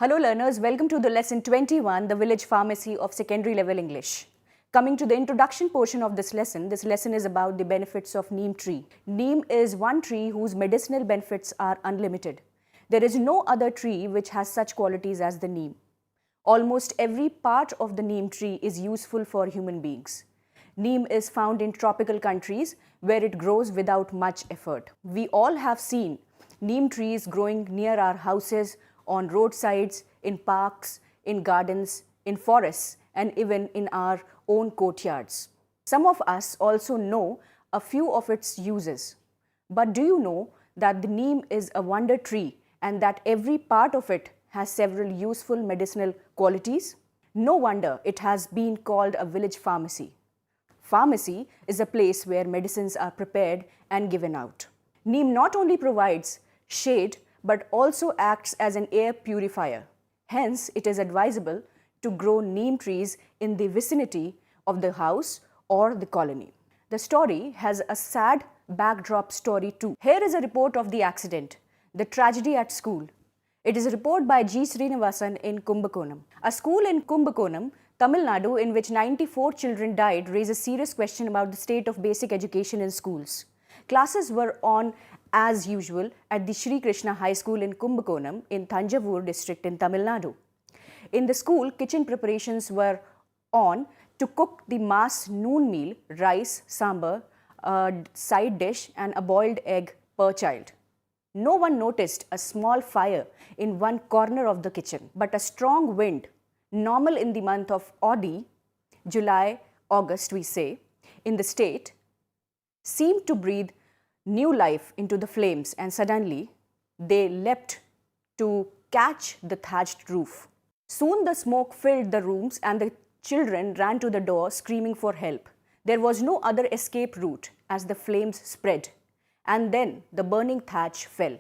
Hello learners, welcome to the lesson 21, the village pharmacy of secondary level English. Coming to the introduction portion of this lesson is about the benefits of neem tree. Neem is one tree whose medicinal benefits are unlimited. There is no other tree which has such qualities as the neem. Almost every part of the neem tree is useful for human beings. Neem is found in tropical countries where it grows without much effort. We all have seen neem trees growing near our houses, on roadsides, in parks, in gardens, in forests, and even in our own courtyards. Some of us also know a few of its uses. But do you know that the neem is a wonder tree and that every part of it has several useful medicinal qualities? No wonder it has been called a village pharmacy. Pharmacy is a place where medicines are prepared and given out. Neem not only provides shade but also acts as an air purifier. Hence, it is advisable to grow neem trees in the vicinity of the house or the colony. The story has a sad backdrop story too. Here is a report of the accident, the tragedy at school. It is a report by G. Srinivasan in Kumbakonam. A school in Kumbakonam, Tamil Nadu, in which 94 children died, raises a serious question about the state of basic education in schools. Classes were on as usual at the Sri Krishna High School in Kumbakonam in Thanjavur district in Tamil Nadu. In the school, kitchen preparations were on to cook the mass noon meal, rice, sambar, a side dish and a boiled egg per child. No one noticed a small fire in one corner of the kitchen, but a strong wind, normal in the month of Audi, July, August we say, in the state, seemed to breathe new life into the flames, and suddenly they leapt to catch the thatched roof. Soon the smoke filled the rooms and the children ran to the door screaming for help. There was no other escape route as the flames spread, and then the burning thatch fell.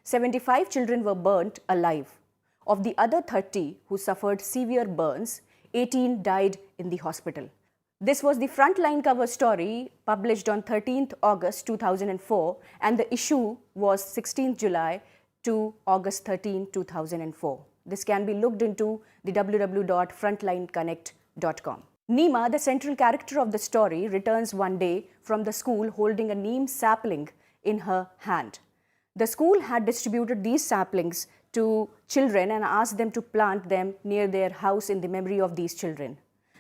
75 children were burnt alive. Of the other 30 who suffered severe burns, 18 died in the hospital. This was the frontline cover story published on 13th August 2004, and the issue was 16th July to August 13, 2004. This can be looked into the www.frontlineconnect.com. Neema, the central character of the story, returns one day from the school holding a neem sapling in her hand. The school had distributed these saplings to children and asked them to plant them near their house in the memory of these children.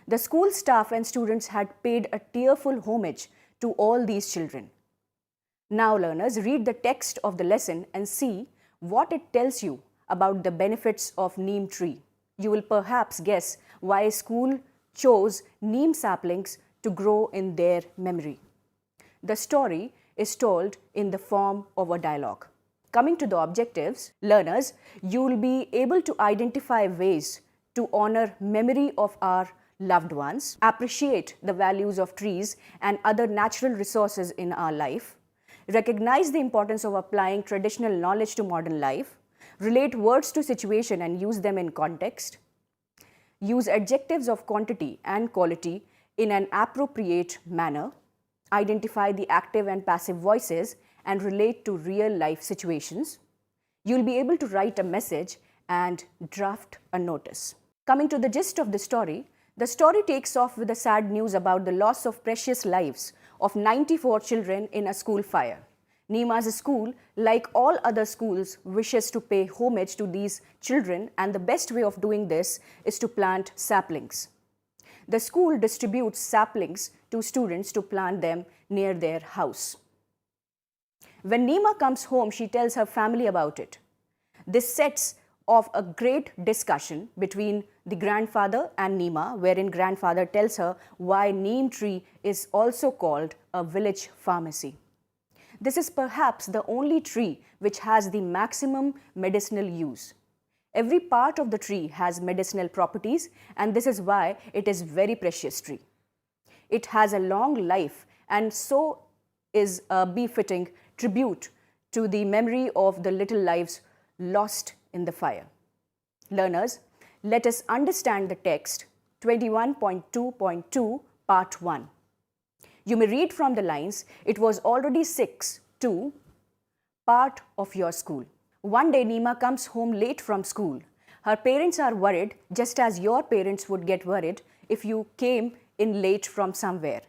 The school staff and students had paid a tearful homage to all these children. Now learners, read the text of the lesson and see what it tells you about the benefits of neem tree. You will perhaps guess why school chose neem saplings to grow in their memory. The story is told in the form of a dialogue. Coming to the objectives, learners, you will be able to identify ways to honor memory of our loved ones, appreciate the values of trees and other natural resources in our life, recognize the importance of applying traditional knowledge to modern life, relate words to situation and use them in context, use adjectives of quantity and quality in an appropriate manner, identify the active and passive voices and relate to real life situations. You'll be able to write a message and draft a notice. Coming to the gist of the story takes off with the sad news about the loss of precious lives of 94 children in a school fire. Neema's school, like all other schools, wishes to pay homage to these children, and the best way of doing this is to plant saplings. The school distributes saplings to students to plant them near their house. When Neema comes home, she tells her family about it. This sets off a great discussion between the grandfather and Neema, wherein grandfather tells her why neem tree is also called a village pharmacy. This is perhaps the only tree which has the maximum medicinal use. Every part of the tree has medicinal properties, and this is why it is very precious tree. It has a long life and so is a befitting tribute to the memory of the little lives lost in the fire. Learners, let us understand the text 21.2.2 part 1. You may read from the lines, it was already 6 to part of your school. One day Neema comes home late from school. Her parents are worried just as your parents would get worried if you came in late from somewhere.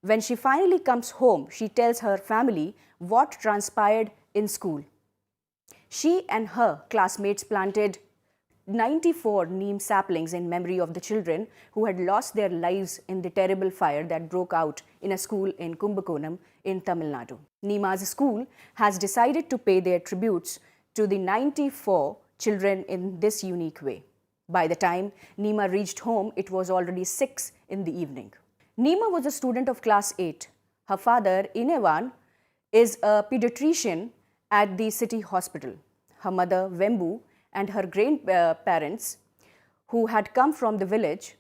When she finally comes home, she tells her family what transpired in school. She and her classmates planted 94 neem saplings in memory of the children who had lost their lives in the terrible fire that broke out in a school in Kumbakonam in Tamil Nadu. Neema's school has decided to pay their tributes to the 94 children in this unique way. By the time Neema reached home, it was already 6 in the evening. Neema was a student of class 8. Her father, Inevan, is a pediatrician at the city hospital. Her mother, Vembu, and her grandparents, who had come from the village,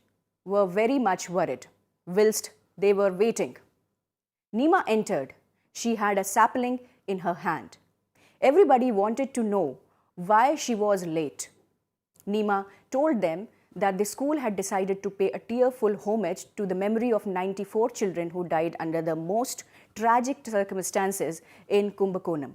were very much worried, whilst they were waiting. Neema entered. She had a sapling in her hand. Everybody wanted to know why she was late. Neema told them that the school had decided to pay a tearful homage to the memory of 94 children who died under the most tragic circumstances in Kumbakonam.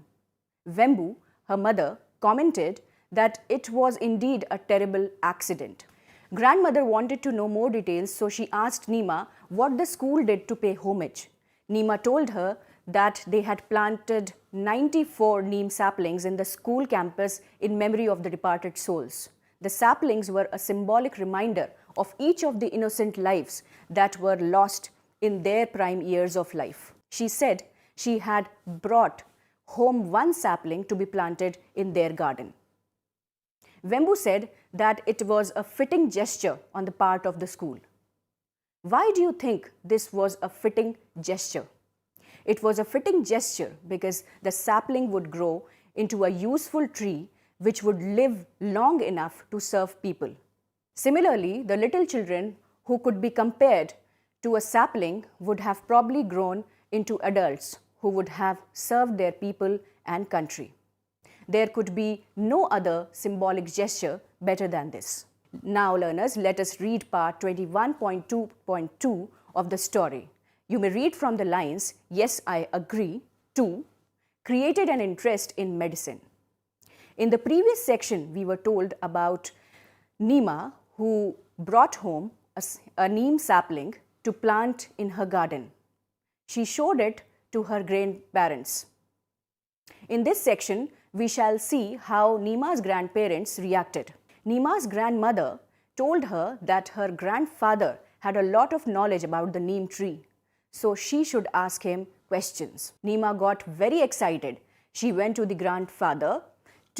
Vembu, her mother, commented that it was indeed a terrible accident. Grandmother wanted to know more details, so she asked Neema what the school did to pay homage. Neema told her that they had planted 94 neem saplings in the school campus in memory of the departed souls. The saplings were a symbolic reminder of each of the innocent lives that were lost in their prime years of life. She said she had brought home one sapling to be planted in their garden. Vembu said that it was a fitting gesture on the part of the school. Why do you think this was a fitting gesture? It was a fitting gesture because the sapling would grow into a useful tree which would live long enough to serve people. Similarly, the little children who could be compared to a sapling would have probably grown into adults who would have served their people and country. There could be no other symbolic gesture better than this. Now, learners, let us read part 21.2.2 of the story. You may read from the lines, "Yes, I agree," to "created an interest in medicine." In the previous section, we were told about Neema, who brought home a neem sapling to plant in her garden. She showed it to her grandparents. In this section, we shall see how Neema's grandparents reacted. Neema's grandmother told her that her grandfather had a lot of knowledge about the neem tree, so she should ask him questions. Neema got very excited. She went to the grandfather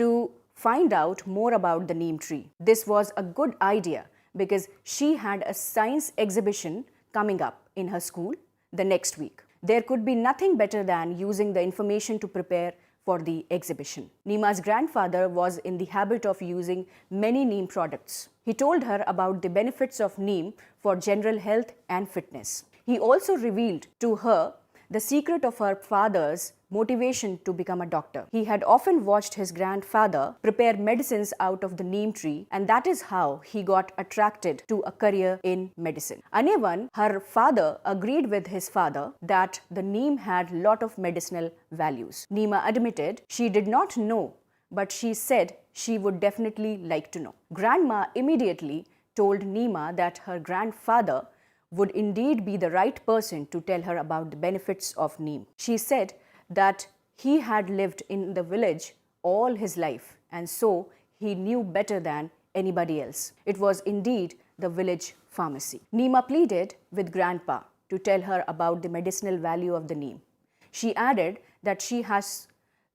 to find out more about the neem tree. This was a good idea because she had a science exhibition coming up in her school the next week. There could be nothing better than using the information to prepare for the exhibition. Neema's grandfather was in the habit of using many neem products. He told her about the benefits of neem for general health and fitness. He also revealed to her the secret of her father's motivation to become a doctor. He had often watched his grandfather prepare medicines out of the neem tree, and that is how he got attracted to a career in medicine. Anevan, her father, agreed with his father that the neem had lot of medicinal values. Neema admitted she did not know, but she said she would definitely like to know. Grandma immediately told Neema that her grandfather would indeed be the right person to tell her about the benefits of neem. She said that he had lived in the village all his life, and so he knew better than anybody else. It was indeed the village pharmacy. Neema pleaded with Grandpa to tell her about the medicinal value of the neem. She added that she has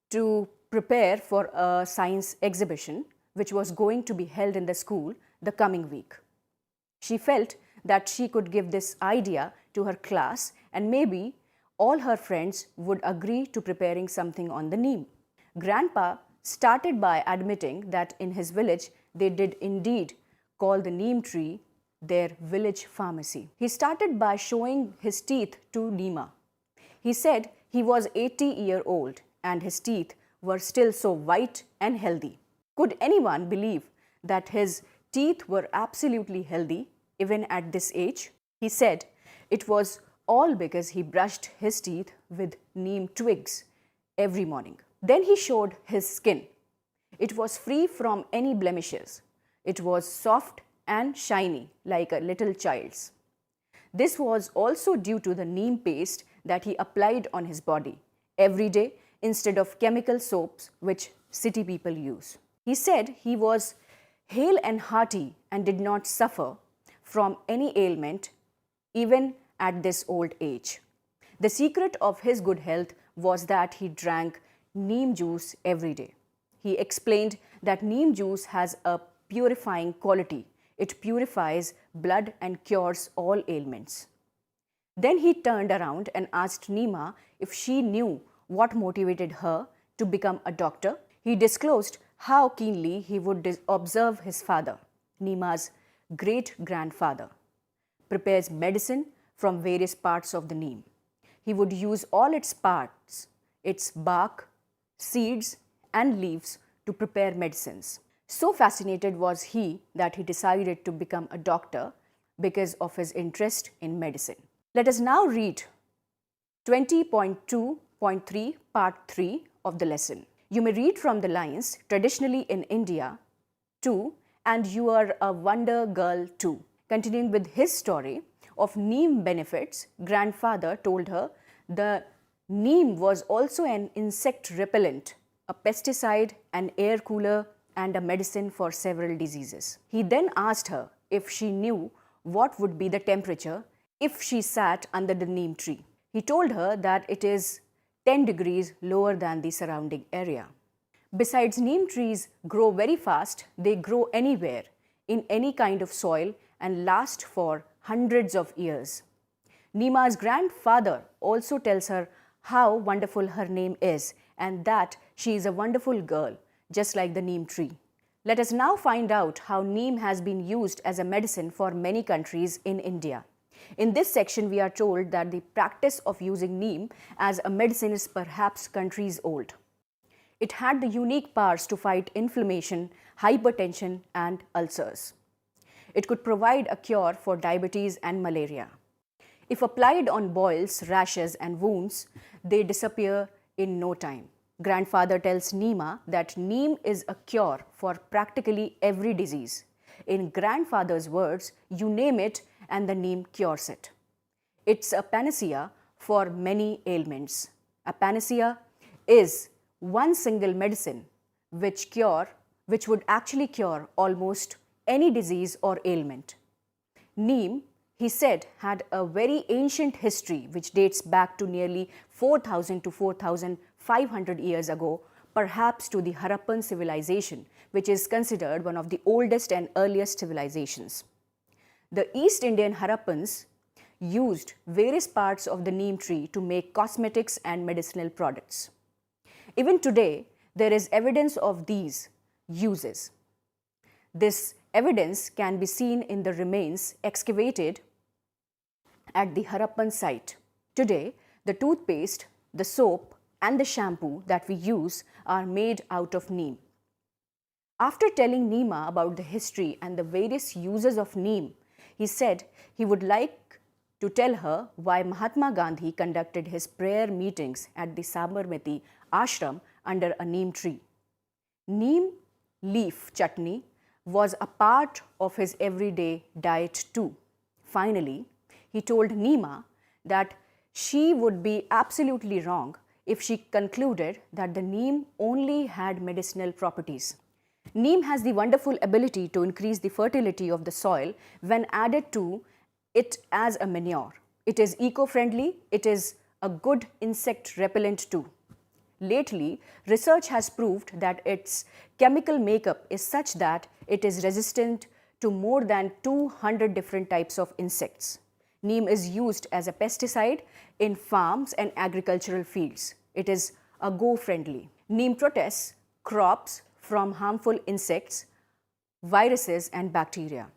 to prepare for a science exhibition which was going to be held in the school the coming week. She felt that she could give this idea to her class and maybe all her friends would agree to preparing something on the neem. Grandpa started by admitting that in his village they did indeed call the neem tree their village pharmacy. He started by showing his teeth to Neema. He said he was 80-year old and his teeth were still so white and healthy. Could anyone believe that his teeth were absolutely healthy even at this age? He said it was all because he brushed his teeth with neem twigs every morning. Then he showed his skin. It was free from any blemishes. It was soft and shiny like a little child's. This was also due to the neem paste that he applied on his body every day instead of chemical soaps which city people use. He said he was hale and hearty and did not suffer from any ailment even at this old age. The secret of his good health was that he drank neem juice every day. He explained that neem juice has a purifying quality. It purifies blood and cures all ailments. Then he turned around and asked Neema if she knew what motivated her to become a doctor. He disclosed how keenly he would observe his father, Neema's great-grandfather, prepares medicine from various parts of the neem. He would use all its parts, its bark, seeds and leaves to prepare medicines. So fascinated was he that he decided to become a doctor because of his interest in medicine. Let us now read 20.2.3 part 3 of the lesson. You may read from the lines, traditionally in India, too, and you are a wonder girl too. Continuing with his story of neem benefits, grandfather told her the neem was also an insect repellent, a pesticide, an air cooler, and a medicine for several diseases. He then asked her if she knew what would be the temperature if she sat under the neem tree. He told her that it is 10 degrees lower than the surrounding area. Besides, neem trees grow very fast. They grow anywhere, in any kind of soil, and last for hundreds of years. Neema's grandfather also tells her how wonderful her name is and that she is a wonderful girl, just like the neem tree. Let us now find out how neem has been used as a medicine for many countries in India. In this section, we are told that the practice of using neem as a medicine is perhaps centuries old. It had the unique powers to fight inflammation, hypertension, and ulcers. It could provide a cure for diabetes and malaria. If applied on boils, rashes, and wounds, they disappear in no time. Grandfather tells Neema that neem is a cure for practically every disease. In grandfather's words, you name it and the neem cures it. It's a panacea for many ailments. A panacea is one single medicine which would actually cure almost any disease or ailment. Neem, he said, had a very ancient history which dates back to nearly 4,000 to 4,500 years ago, perhaps to the Harappan civilization, which is considered one of the oldest and earliest civilizations. The East Indian Harappans used various parts of the neem tree to make cosmetics and medicinal products. Even today, there is evidence of these uses. This evidence can be seen in the remains excavated at the Harappan site. Today, the toothpaste, the soap, and the shampoo that we use are made out of neem. After telling Neema about the history and the various uses of neem, he said he would like to tell her why Mahatma Gandhi conducted his prayer meetings at the Sabarmati ashram under a neem tree. Neem leaf chutney was a part of his everyday diet too. Finally, he told Neema that she would be absolutely wrong if she concluded that the neem only had medicinal properties. Neem has the wonderful ability to increase the fertility of the soil when added to it as a manure. It is eco-friendly. It is a good insect repellent too. Lately, research has proved that its chemical makeup is such that it is resistant to more than 200 different types of insects. Neem is used as a pesticide in farms and agricultural fields. It is eco-friendly. Neem protects crops from harmful insects, viruses, and bacteria.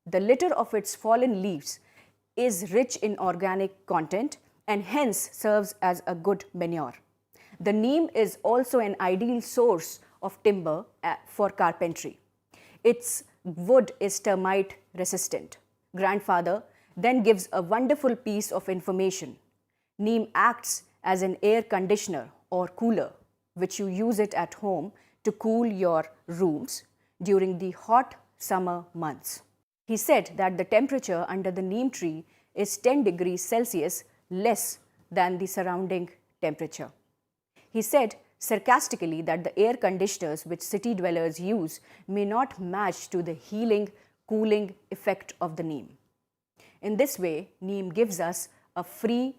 The litter of its fallen leaves is rich in organic content and hence serves as a good manure. The neem is also an ideal source of timber for carpentry. Its wood is termite resistant. Grandfather then gives a wonderful piece of information. Neem acts as an air conditioner or cooler, which you use it at home to cool your rooms during the hot summer months. He said that the temperature under the neem tree is 10 degrees Celsius less than the surrounding temperature. He said sarcastically that the air conditioners which city dwellers use may not match to the healing, cooling effect of the neem. In this way, neem gives us a free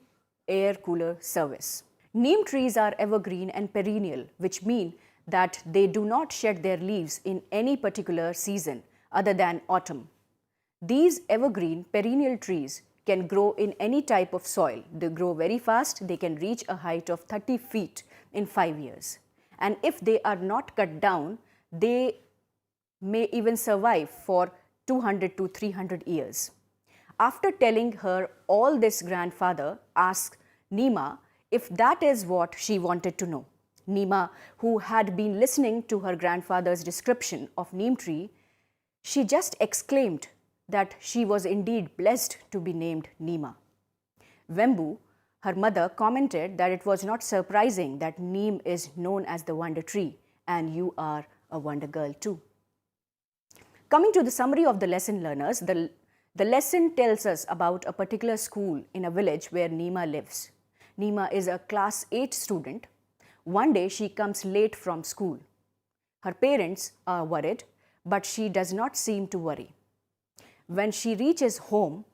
air cooler service. Neem trees are evergreen and perennial, which mean that they do not shed their leaves in any particular season other than autumn. These evergreen perennial trees can grow in any type of soil. They grow very fast. They can reach a height of 30 feet in 5 years. And if they are not cut down, they may even survive for 200 to 300 years. After telling her all this, grandfather asked Neema if that is what she wanted to know. Neema, who had been listening to her grandfather's description of neem tree, she just exclaimed that she was indeed blessed to be named Neema. Wembu, her mother, commented that it was not surprising that neem is known as the wonder tree and you are a wonder girl too. Coming to the summary of the lesson, learners, the lesson tells us about a particular school in a village where Neema lives. Neema is a class 8 student. One day she comes late from school. Her parents are worried, but she does not seem to worry. When she reaches home,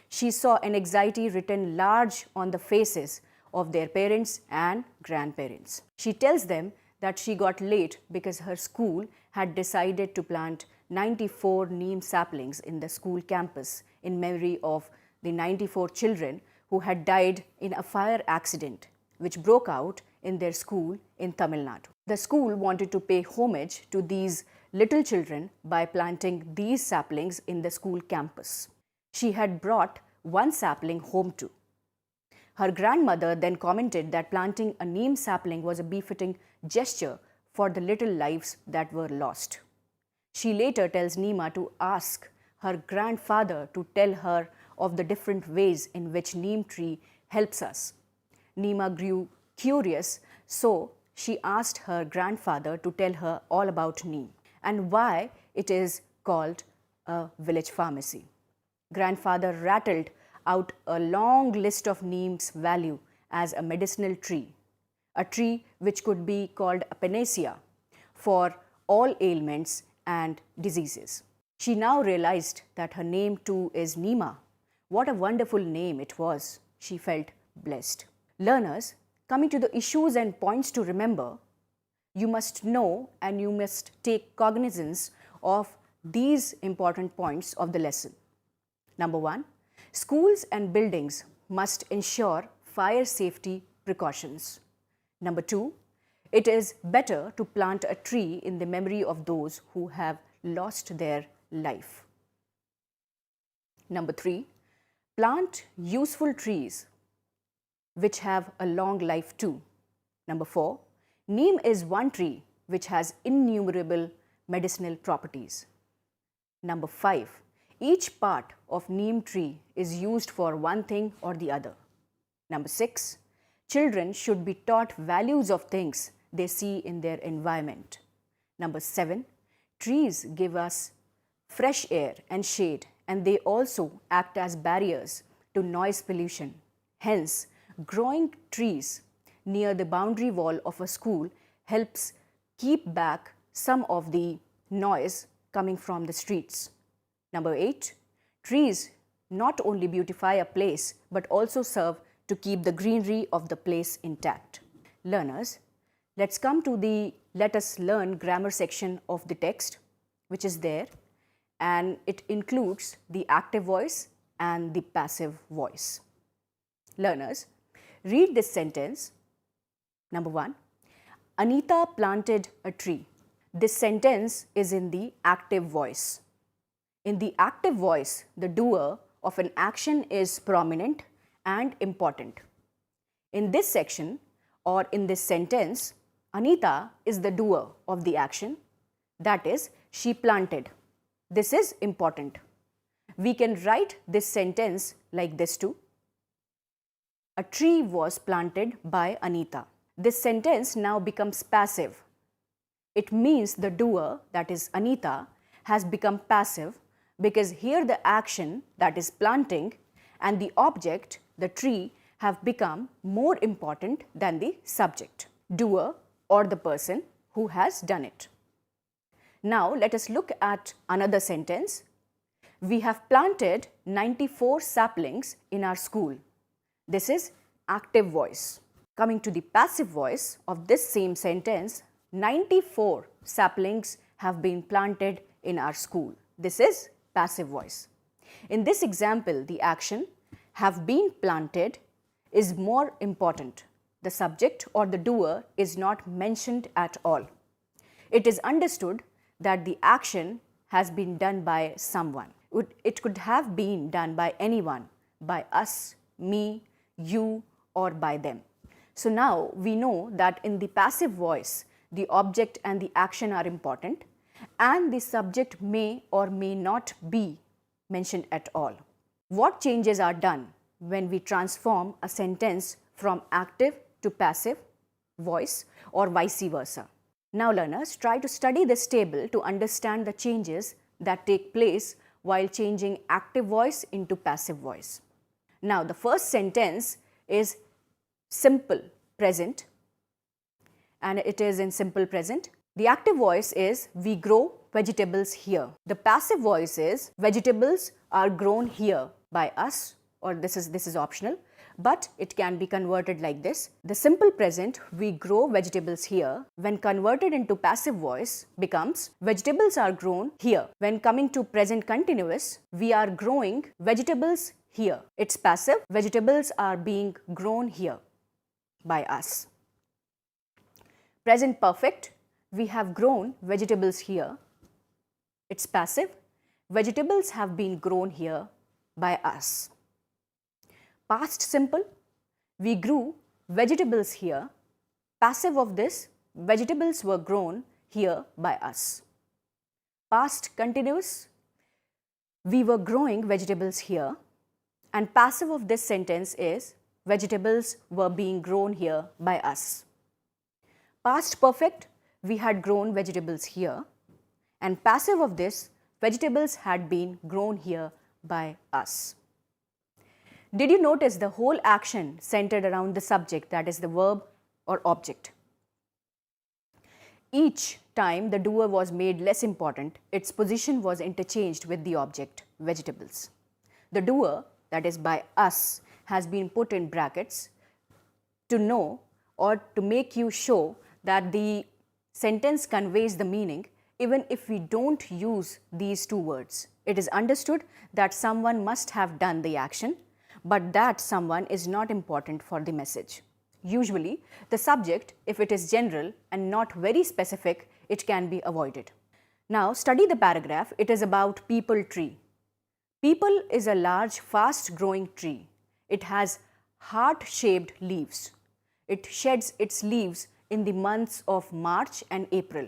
she saw an anxiety written large on the faces of their parents and grandparents. She tells them that she got late because her school had decided to plant 94 neem saplings in the school campus in memory of the 94 children who had died in a fire accident which broke out in their school in Tamil Nadu. The school wanted to pay homage to these little children by planting these saplings in the school campus. She had brought one sapling home too. Her grandmother then commented that planting a neem sapling was a befitting gesture for the little lives that were lost. She later tells Neema to ask her grandfather to tell her of the different ways in which neem tree helps us. Neema grew curious, so she asked her grandfather to tell her all about neem and why it is called a village pharmacy. Grandfather rattled out a long list of neem's value as a medicinal tree, a tree which could be called a panacea for all ailments and diseases. She now realized that her name too is Neema. What a wonderful name it was. She felt blessed. Learners, coming to the issues and points to remember, you must know and you must take cognizance of these important points of the lesson. Number 1, schools and buildings must ensure fire safety precautions. Number 2, it is better to plant a tree in the memory of those who have lost their life. Number 3, plant useful trees which have a long life too. Number 4, neem is one tree which has innumerable medicinal properties. Number 5, each part of neem tree is used for one thing or the other. Number 6, children should be taught values of things they see in their environment. Number 7, trees give us fresh air and shade, and they also act as barriers to noise pollution. Hence, growing trees near the boundary wall of a school helps keep back some of the noise coming from the streets. Number 8, trees not only beautify a place but also serve to keep the greenery of the place intact. Learners, let's come to the let us learn grammar section of the text, which is there, and it includes the active voice and the passive voice. Learners, read this sentence. Number 1, Anita planted a tree. This sentence is in the active voice. In the active voice, the doer of an action is prominent and important. In this section or in this sentence, Anita is the doer of the action, that is, she planted. This is important. We can write this sentence like this too. A tree was planted by Anita. This sentence now becomes passive. It means the doer, that is Anita, has become passive because here the action, that is planting, and the object, the tree, have become more important than the subject, doer or the person who has done it. Now let us look at another sentence. We have planted 94 saplings in our school. This is active voice. Coming to the passive voice of this same sentence, 94 saplings have been planted in our school. This is passive voice. In this example, the action have been planted is more important. The subject or the doer is not mentioned at all. It is understood that the action has been done by someone. It could have been done by anyone, by us, me, you, or by them. So now we know that in the passive voice, the object and the action are important, and the subject may or may not be mentioned at all. What changes are done when we transform a sentence from active to passive voice or vice versa? Now learners, try to study this table to understand the changes that take place while changing active voice into passive voice. Now the first sentence is simple present, and it is in simple present. The active voice is we grow vegetables here. The passive voice is vegetables are grown here by us, or this is optional, but it can be converted like this. The simple present, we grow vegetables here, when converted into passive voice becomes vegetables are grown here. When coming to present continuous, we are growing vegetables here. It's passive, vegetables are being grown here by us. Present perfect, we have grown vegetables here. It's passive, vegetables have been grown here by us. Past simple, we grew vegetables here. Passive of this, vegetables were grown here by us. Past continuous, we were growing vegetables here, and passive of this sentence is vegetables were being grown here by us. Past perfect, we had grown vegetables here, and passive of this, vegetables had been grown here by us. Did you notice the whole action centered around the subject, that is the verb or object? Each time the doer was made less important, its position was interchanged with the object, vegetables. The doer, that is by us, has been put in brackets to know or to make you show that the sentence conveys the meaning even if we don't use these two words. It is understood that someone must have done the action, but that someone is not important for the message. Usually, the subject, if it is general and not very specific, it can be avoided. Now, study the paragraph. It is about peepal tree. Peepal is a large, fast-growing tree. It has heart-shaped leaves. It sheds its leaves in the months of March and April.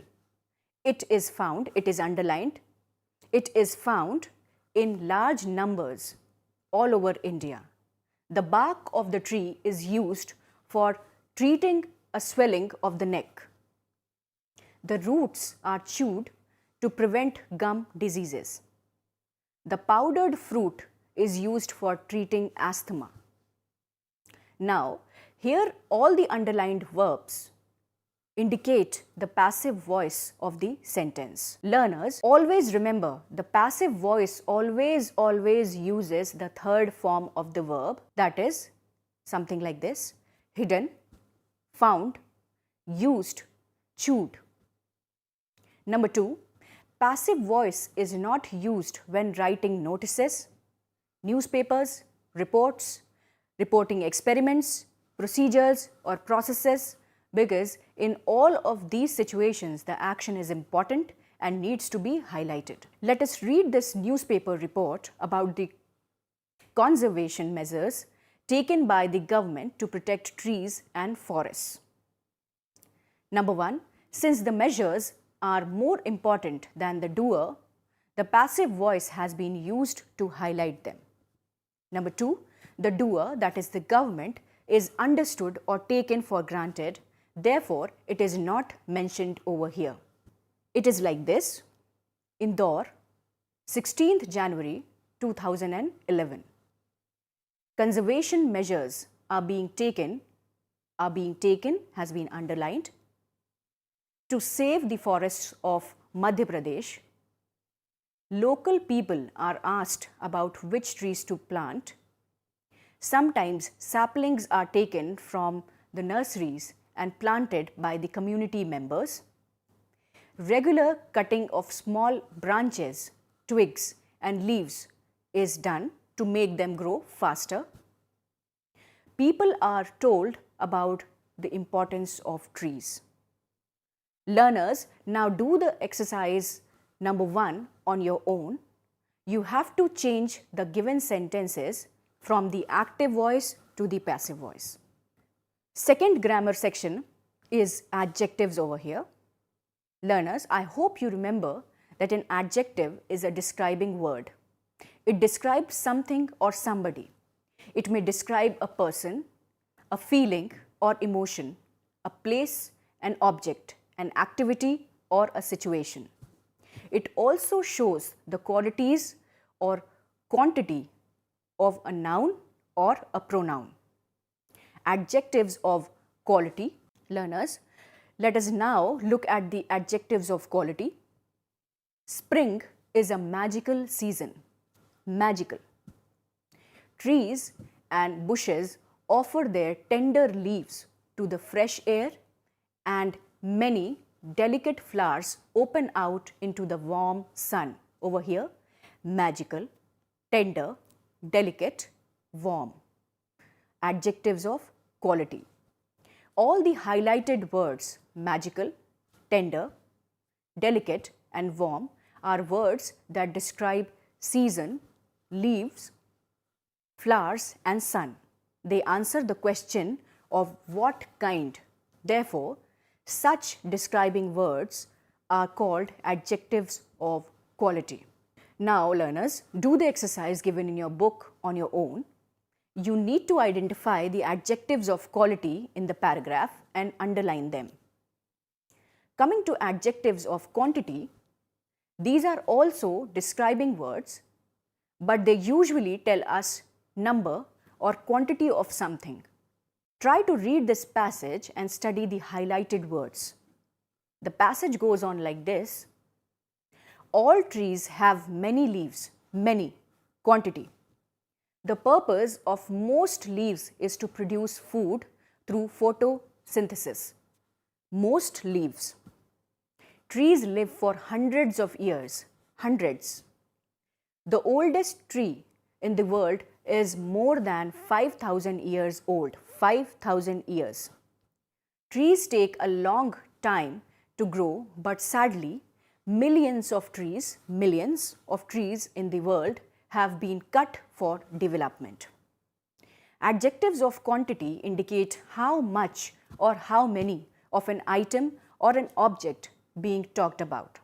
It is found, it is underlined, it is found in large numbers all over India. The bark of the tree is used for treating a swelling of the neck. The roots are chewed to prevent gum diseases. The powdered fruit is used for treating asthma. Now, here all the underlined verbs indicate the passive voice of the sentence. Learners, always remember the passive voice always uses the third form of the verb, that is something like this: hidden, found, used, chewed. Number 2, passive voice is not used when writing notices, newspapers, reports, reporting experiments, procedures or processes, because in all of these situations the action is important and needs to be highlighted. Let us read this newspaper report about the conservation measures taken by the government to protect trees and forests. Number 1, since the measures are more important than the doer, the passive voice has been used to highlight them. Number 2, the doer, that is the government, is understood or taken for granted. Therefore, it is not mentioned over here. It is like this. Indore, 16th January 2011. Conservation measures are being taken has been underlined to save the forests of Madhya Pradesh. Local people are asked about which trees to plant. Sometimes saplings are taken from the nurseries and planted by the community members. Regular cutting of small branches, twigs and leaves is done to make them grow faster. People are told about the importance of trees. Learners, now do the exercise number 1 on your own. You have to change the given sentences from the active voice to the passive voice. Second grammar section is adjectives over here. Learners, I hope you remember that an adjective is a describing word. It describes something or somebody. It may describe a person, a feeling or emotion, a place, an object, an activity or a situation. It also shows the qualities or quantity of a noun or a pronoun. Adjectives of quality. Learners, let us now look at the adjectives of quality. Spring is a magical season. Magical. Trees and bushes offer their tender leaves to the fresh air, and many delicate flowers open out into the warm sun. Over here, magical, tender, delicate, warm. Adjectives of quality. All the highlighted words magical, tender, delicate and warm are words that describe season, leaves, flowers and sun. They answer the question of what kind. Therefore, such describing words are called adjectives of quality. Now, learners, do the exercise given in your book on your own. You need to identify the adjectives of quality in the paragraph and underline them. Coming to adjectives of quantity, these are also describing words, but they usually tell us number or quantity of something. Try to read this passage and study the highlighted words. The passage goes on like this. All trees have many leaves, many, quantity. The purpose of most leaves is to produce food through photosynthesis. Most leaves. Trees live for hundreds of years, hundreds. The oldest tree in the world is more than 5,000 years old, 5,000 years. Trees take a long time to grow, but sadly, millions of trees in the world have been cut for development. Adjectives of quantity indicate how much or how many of an item or an object being talked about.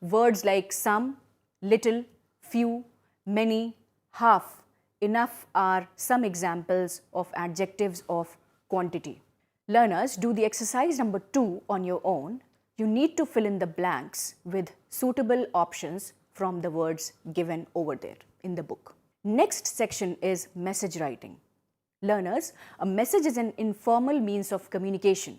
Words like some, little, few, many, half, enough are some examples of adjectives of quantity. Learners, do the exercise number 2 on your own. You need to fill in the blanks with suitable options from the words given over there in the book. Next section is message writing. Learners, a message is an informal means of communication.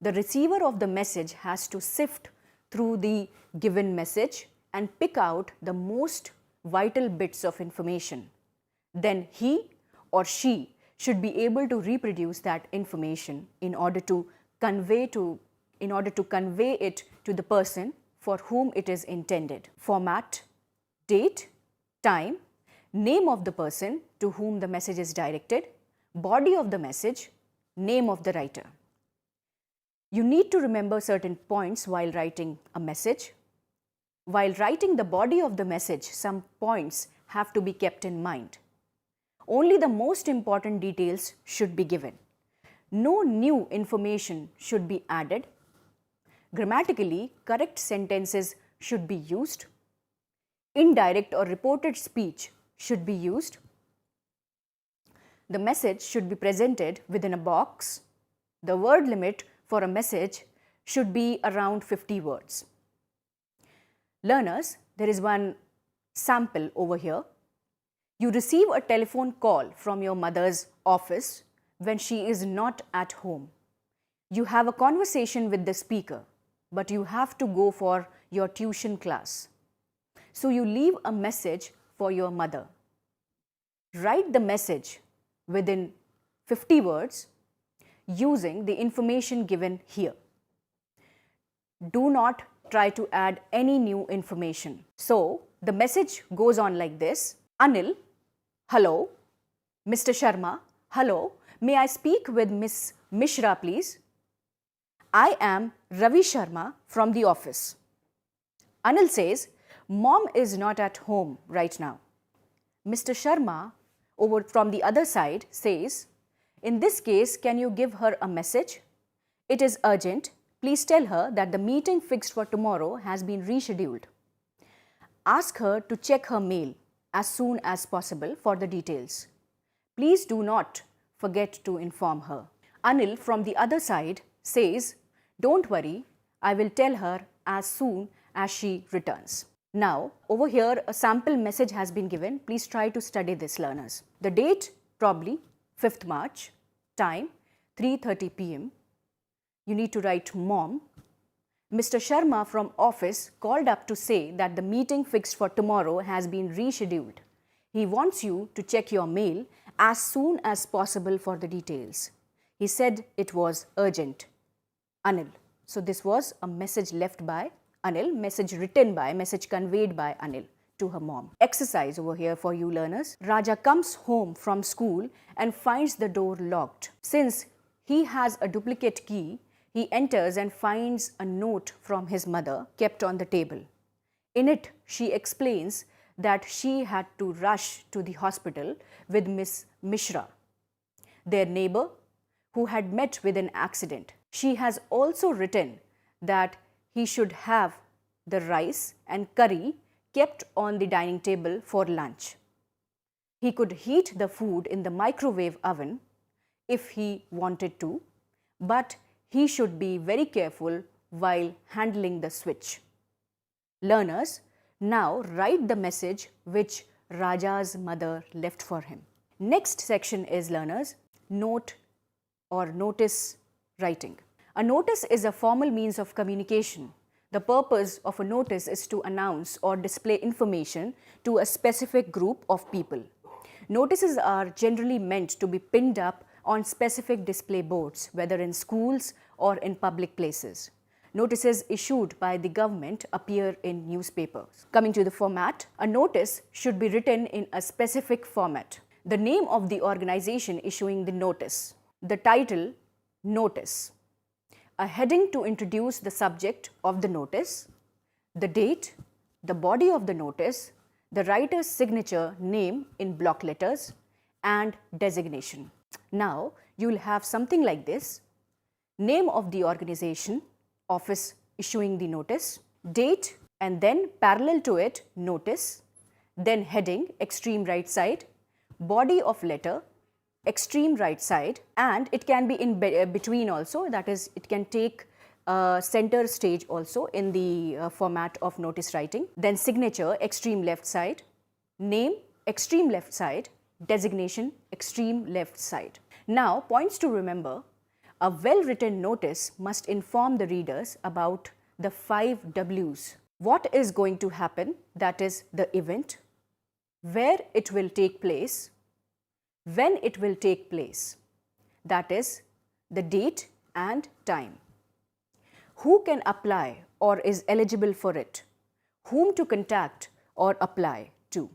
The receiver of the message has to sift through the given message and pick out the most vital bits of information. Then he or she should be able to reproduce that information in order to convey it to the person for whom it is intended. Format, date, time, name of the person to whom the message is directed, body of the message, name of the writer. You need to remember certain points while writing a message. While writing the body of the message, some points have to be kept in mind. Only the most important details should be given. No new information should be added. Grammatically, correct sentences should be used. Indirect or reported speech should be used. The message should be presented within a box. The word limit for a message should be around 50 words. Learners, there is one sample over here. You receive a telephone call from your mother's office when she is not at home. You have a conversation with the speaker, but you have to go for your tuition class. So you leave a message for your mother. Write the message within 50 words using the information given here. Do not try to add any new information. So the message goes on like this. Anil, hello. Mr. Sharma, hello. May I speak with Miss Mishra, please? I am Ravi Sharma from the office. Anil says, Mom is not at home right now. Mr. Sharma, over from the other side, says, in this case, can you give her a message? It is urgent. Please tell her that the meeting fixed for tomorrow has been rescheduled. Ask her to check her mail as soon as possible for the details. Please do not forget to inform her. Anil from the other side says, don't worry, I will tell her as soon as she returns. Now, over here, a sample message has been given. Please try to study this, learners. The date, probably 5th March. Time, 3:30 p.m. You need to write Mom. Mr. Sharma from office called up to say that the meeting fixed for tomorrow has been rescheduled. He wants you to check your mail as soon as possible for the details. He said it was urgent. Anil. So this was a message left by Anil, message written by, message conveyed by Anil to her mom. Exercise over here for you learners. Raja comes home from school and finds the door locked. Since he has a duplicate key, he enters and finds a note from his mother kept on the table. In it, she explains that she had to rush to the hospital with Miss Mishra, their neighbor who had met with an accident. She has also written that he should have the rice and curry kept on the dining table for lunch. He could heat the food in the microwave oven if he wanted to, but he should be very careful while handling the switch. Learners, now write the message which Raja's mother left for him. Next section is, learners, note or notice writing. A notice is a formal means of communication. The purpose of a notice is to announce or display information to a specific group of people. Notices are generally meant to be pinned up on specific display boards, whether in schools or in public places. Notices issued by the government appear in newspapers. Coming to the format, a notice should be written in a specific format. The name of the organization issuing the notice. The title, notice. A heading to introduce the subject of the notice. The date, the body of the notice, the writer's signature name in block letters, and designation. Now, you will have something like this. Name of the organization, office issuing the notice, date, and then parallel to it, notice, then heading, extreme right side, body of letter, extreme right side, and it can be in between also, that is, it can take center stage also in the format of notice writing. Then signature, extreme left side, name, extreme left side, designation, extreme left side. Now, points to remember. A well-written notice must inform the readers about the 5 W's. What is going to happen, that is the event, where it will take place, when it will take place, that is the date and time, who can apply or is eligible for it, whom to contact or apply to,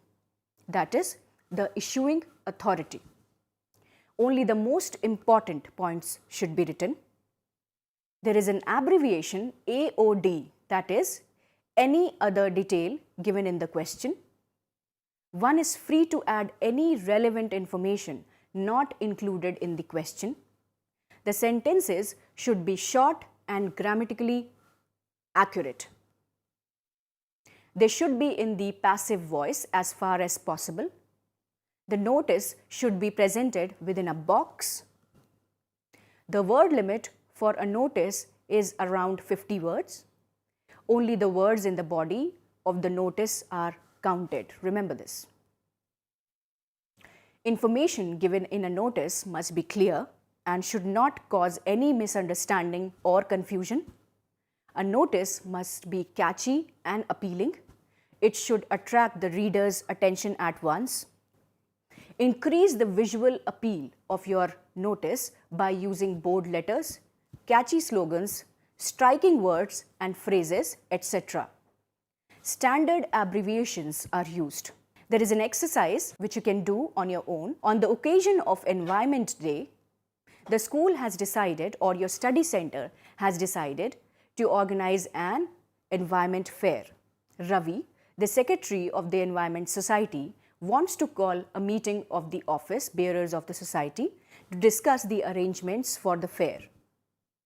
that is the issuing authority. Only the most important points should be written. There is an abbreviation AOD, that is any other detail given in the question. One is free to add any relevant information not included in the question. The sentences should be short and grammatically accurate. They should be in the passive voice as far as possible. The notice should be presented within a box. The word limit for a notice is around 50 words. Only the words in the body of the notice are counted. Remember this. Information given in a notice must be clear and should not cause any misunderstanding or confusion. A notice must be catchy and appealing. It should attract the reader's attention at once. Increase the visual appeal of your notice by using bold letters, catchy slogans, striking words and phrases, etc. Standard abbreviations are used. There is an exercise which you can do on your own. On the occasion of Environment Day, the school has decided, or your study center has decided, to organize an environment fair. Ravi, the secretary of the Environment Society, wants to call a meeting of the office bearers of the society to discuss the arrangements for the fair.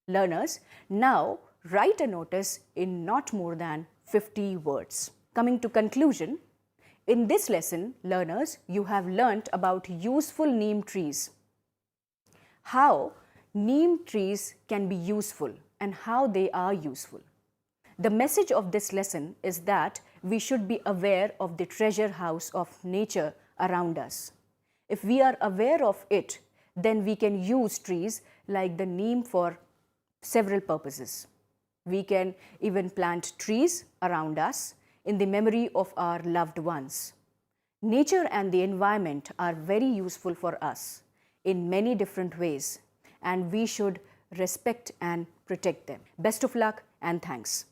Learners, now write a notice in not more than 50 words. Coming to conclusion, in this lesson, learners, you have learnt about useful neem trees. How neem trees can be useful and how they are useful. The message of this lesson is that we should be aware of the treasure house of nature around us. If we are aware of it, then we can use trees like the neem for several purposes. We can even plant trees around us in the memory of our loved ones. Nature and the environment are very useful for us in many different ways, and we should respect and protect them. Best of luck and thanks.